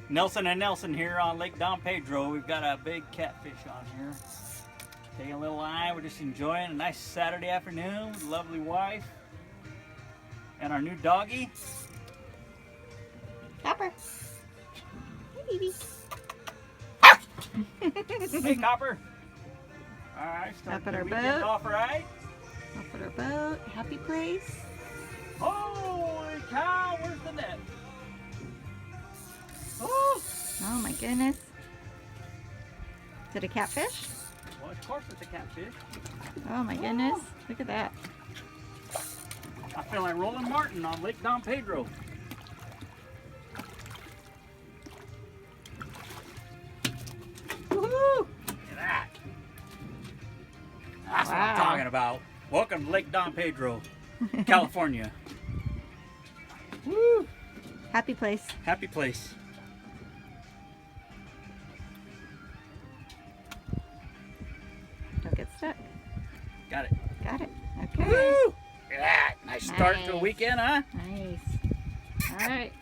Nelson and Nelson here on Lake Don Pedro. We've got a big catfish on here. Taking a little line. We're just enjoying a nice Saturday afternoon with a lovely wife and our new doggy. Copper. Hey, baby. Hey, Copper. All right, start Up at the our weekend boat. off right. Up at our boat. Happy place. Holy cow! Where's the net? Oh! Oh my goodness. Is it a catfish? Well, of course it's a catfish. Oh my goodness. Look at that. I feel like Roland Martin on Lake Don Pedro. Woohoo! Look at that. That's what I'm Wow. talking about. Welcome to Lake Don Pedro, California. Woo! Happy place. Happy place. Don't get stuck. Got it. Got it. Okay. Woo! Look at that. Nice start to a Nice. weekend, huh? Nice. All right.